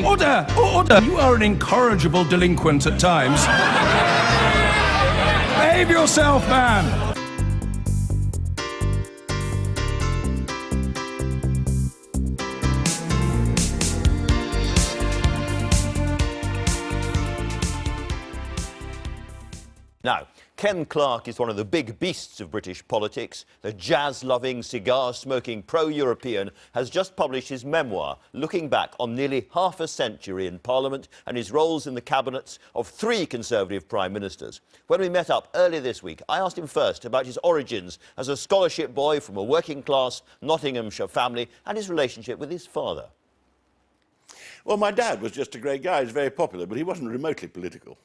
Order! Order! You are an incorrigible delinquent at times. Behave yourself, man! Now, Ken Clarke is one of the big beasts of British politics. The jazz-loving, cigar-smoking pro-European has just published his memoir, looking back on nearly half a century in Parliament and his roles in the cabinets of 3 Conservative Prime Ministers. When we met up earlier this week, I asked him first about his origins as a scholarship boy from a working-class Nottinghamshire family and his relationship with his father. Well, my dad was just a great guy. He was very popular, but he wasn't remotely political.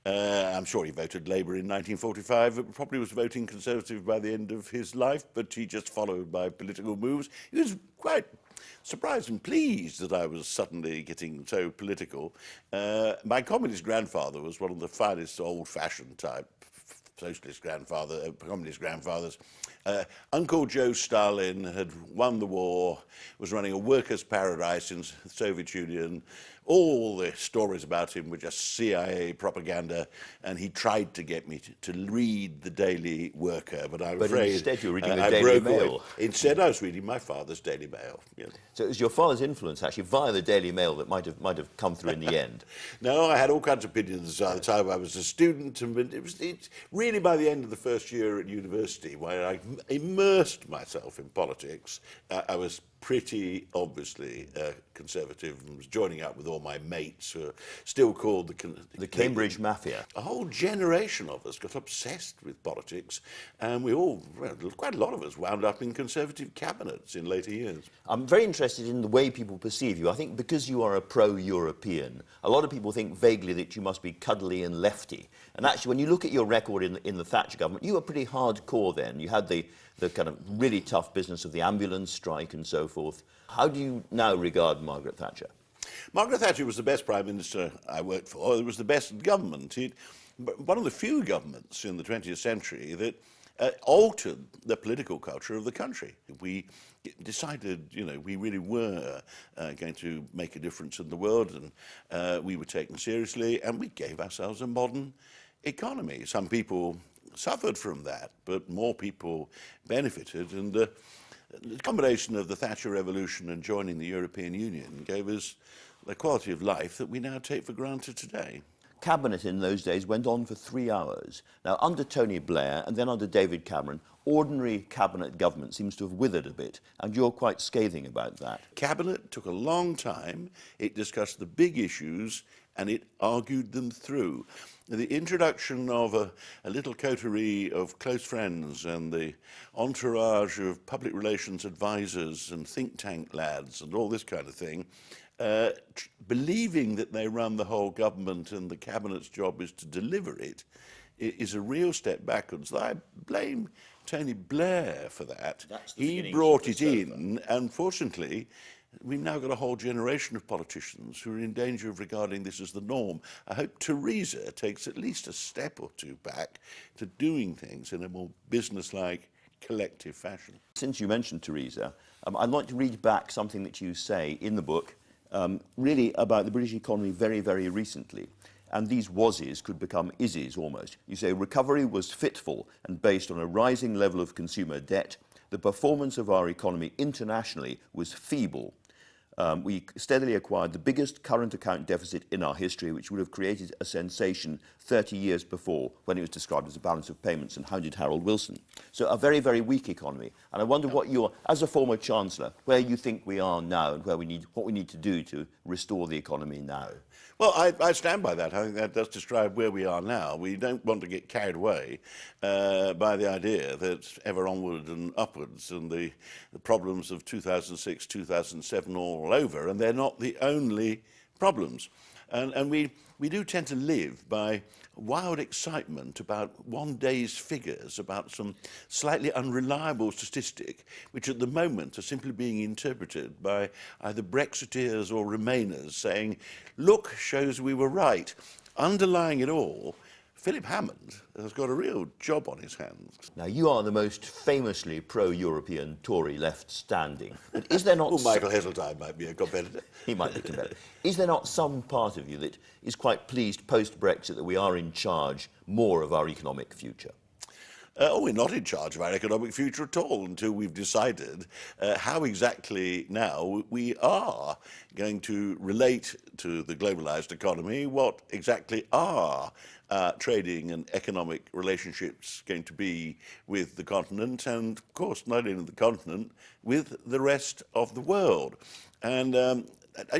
I'm sure he voted Labour in 1945, but probably was voting Conservative by the end of his life, but he just followed my political moves. He was quite surprised and pleased that I was suddenly getting so political. My communist grandfather was one of the finest old-fashioned type socialist communist grandfathers. Uncle Joe Stalin had won the war, was running a workers' paradise in the Soviet Union. All the stories about him were just CIA propaganda, and he tried to get me to read the Daily Worker, but I'm afraid instead you were reading the Daily Mail. Instead, I was reading my father's Daily Mail. Yes. So it was your father's influence, actually, via the Daily Mail that might have come through in the end. No, I had all kinds of opinions at the time I was a student, and it's really by the end of the first year at university, where I immersed myself in politics. I was pretty obviously conservative and was joining up with all my mates who are still called the Cambridge Mafia. A whole generation of us got obsessed with politics, and we all, well, quite a lot of us, wound up in Conservative cabinets in later years. I'm very interested in the way people perceive you. I think because you are a pro-European, a lot of people think vaguely that you must be cuddly and lefty. And actually, when you look at your record in the Thatcher government, you were pretty hardcore then. You had the kind of really tough business of the ambulance strike and so forth. How do you now regard Margaret Thatcher? Margaret Thatcher was the best Prime Minister I worked for. It was the best government. One of the few governments in the 20th century that altered the political culture of the country. We decided, you know, we really were going to make a difference in the world, and we were taken seriously, and we gave ourselves a modern economy. Some people suffered from that, but more people benefited, and the combination of the Thatcher Revolution and joining the European Union gave us the quality of life that we now take for granted today. Cabinet in those days went on for 3 hours. Now, under Tony Blair and then under David Cameron, ordinary cabinet government seems to have withered a bit, and you're quite scathing about that. Cabinet took a long time. It discussed the big issues and it argued them through. The introduction of a little coterie of close friends and the entourage of public relations advisors and think tank lads and all this kind of thing, believing that they run the whole government and the cabinet's job is to deliver it, is a real step backwards. I blame Tony Blair for that. He brought it in, and fortunately, we've now got a whole generation of politicians who are in danger of regarding this as the norm. I hope Theresa takes at least a step or two back to doing things in a more business-like, collective fashion. Since you mentioned Theresa, I'd like to read back something that you say in the book, really about the British economy very, very recently. And these wases could become ises almost. You say recovery was fitful and based on a rising level of consumer debt. The performance of our economy internationally was feeble. We steadily acquired the biggest current account deficit in our history, which would have created a sensation 30 years before when it was described as a balance of payments and hounded Harold Wilson. So a very, very weak economy. And I wonder what you're, as a former Chancellor, where you think we are now and what we need to do to restore the economy now. Well, I stand by that. I think that does describe where we are now. We don't want to get carried away by the idea that ever onward and upwards and the problems of 2006, 2007 are all over, and they're not the only problems. And we do tend to live by wild excitement about one day's figures, about some slightly unreliable statistic, which at the moment are simply being interpreted by either Brexiteers or Remainers saying, look, shows we were right. Underlying it all, Philip Hammond has got a real job on his hands. Now, you are the most famously pro-European Tory left standing. But is there not... Well, Michael Heseltine might be a competitor. He might be competitive. Is there not some part of you that is quite pleased post-Brexit that we are in charge more of our economic future? We're not in charge of our economic future at all until we've decided how exactly now we are going to relate to the globalised economy, what exactly are trading and economic relationships going to be with the continent, and of course not only the continent, with the rest of the world. And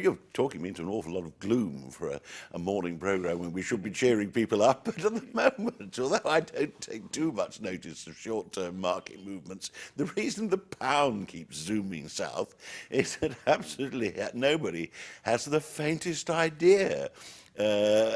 you're talking me into an awful lot of gloom for a morning programme when we should be cheering people up, but at the moment, although I don't take too much notice of short-term market movements, the reason the pound keeps zooming south is that absolutely nobody has the faintest idea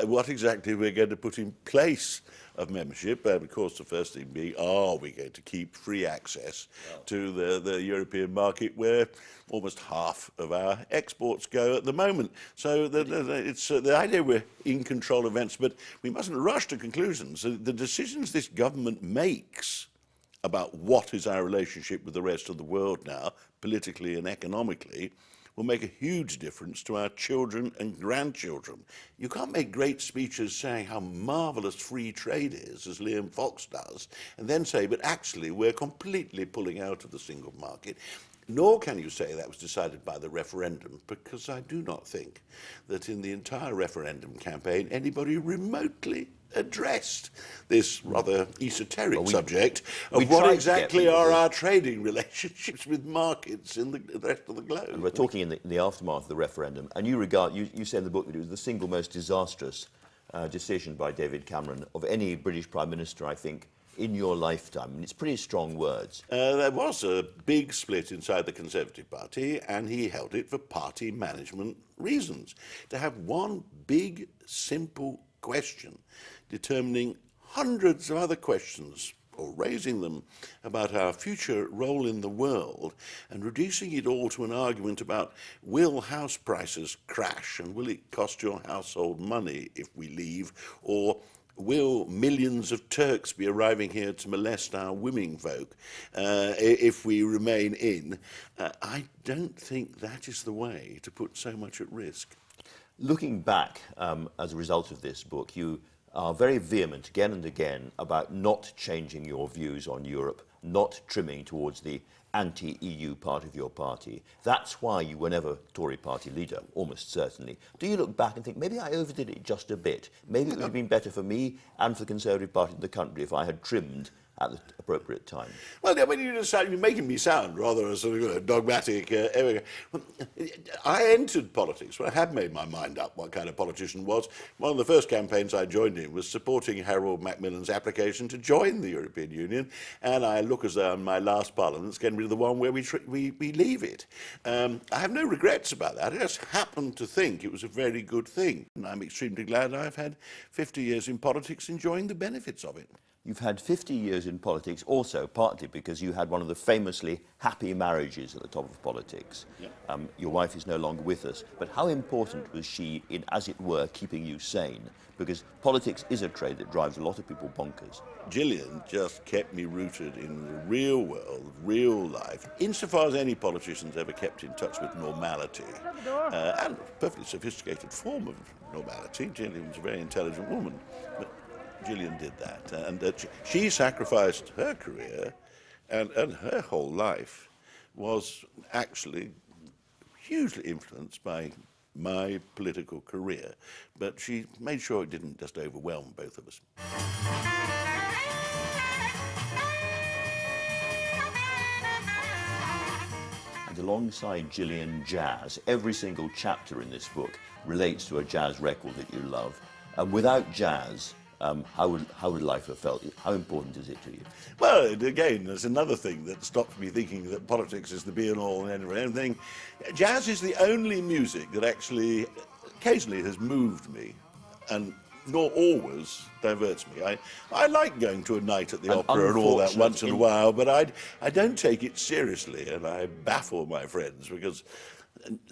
what exactly we're going to put in place of membership. And of course, the first thing being, are we going to keep free access to the European market where almost half of our exports go at the moment? So it's the idea we're in control of events, but we mustn't rush to conclusions. The decisions this government makes about what is our relationship with the rest of the world now, politically and economically, will make a huge difference to our children and grandchildren. You can't make great speeches saying how marvellous free trade is, as Liam Fox does, and then say, but actually we're completely pulling out of the single market. Nor can you say that was decided by the referendum, because I do not think that in the entire referendum campaign anybody remotely addressed this rather esoteric subject of what exactly are our trading relationships with markets in the rest of the globe. And we're talking in the aftermath of the referendum, and you say in the book that it was the single most disastrous decision by David Cameron of any British Prime Minister, I think, in your lifetime. And it's pretty strong words. There was a big split inside the Conservative Party, and he held it for party management reasons. To have one big, simple question determining hundreds of other questions, or raising them, about our future role in the world, and reducing it all to an argument about will house prices crash and will it cost your household money if we leave, or will millions of Turks be arriving here to molest our women folk if we remain in? I don't think that is the way to put so much at risk. Looking back as a result of this book, you are very vehement again and again about not changing your views on Europe, not trimming towards the anti-EU part of your party. That's why you were never Tory party leader, almost certainly. Do you look back and think, maybe I overdid it just a bit? Maybe it would have been better for me and for the Conservative Party in the country if I had trimmed at the appropriate time? Well, I mean, you're making me sound rather a sort of dogmatic. I entered politics when I had made my mind up what kind of politician was. One of the first campaigns I joined in was supporting Harold Macmillan's application to join the European Union, and I look as though in my last parliament's getting rid of the one where we leave it. I have no regrets about that. I just happen to think it was a very good thing, and I'm extremely glad I've had 50 years in politics enjoying the benefits of it. You've had 50 years in politics also partly because you had one of the famously happy marriages at the top of politics. Yeah. Your wife is no longer with us, but how important was she in, as it were, keeping you sane? Because politics is a trade that drives a lot of people bonkers. Gillian just kept me rooted in the real world, real life. Insofar as any politician's ever kept in touch with normality, and a perfectly sophisticated form of normality, Gillian was a very intelligent woman. But Gillian did that, and she sacrificed her career, and her whole life was actually hugely influenced by my political career, but she made sure it didn't just overwhelm both of us. And alongside Gillian, jazz. Every single chapter in this book relates to a jazz record that you love. And without jazz, how would life have felt? How important is it to you? Well, again, there's another thing that stops me thinking that politics is the be-and-all and end of everything. Jazz is the only music that actually occasionally has moved me, and nor always diverts me. I like going to a night at the opera and all that once in a while, but I don't take it seriously, and I baffle my friends because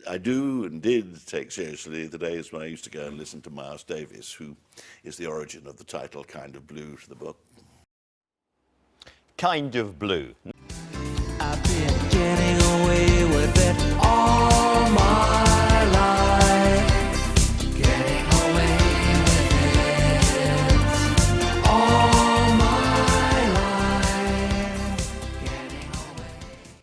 I do and did take seriously the days when I used to go and listen to Miles Davis, who is the origin of the title Kind of Blue to the book. Kind of Blue. I've been getting away with it all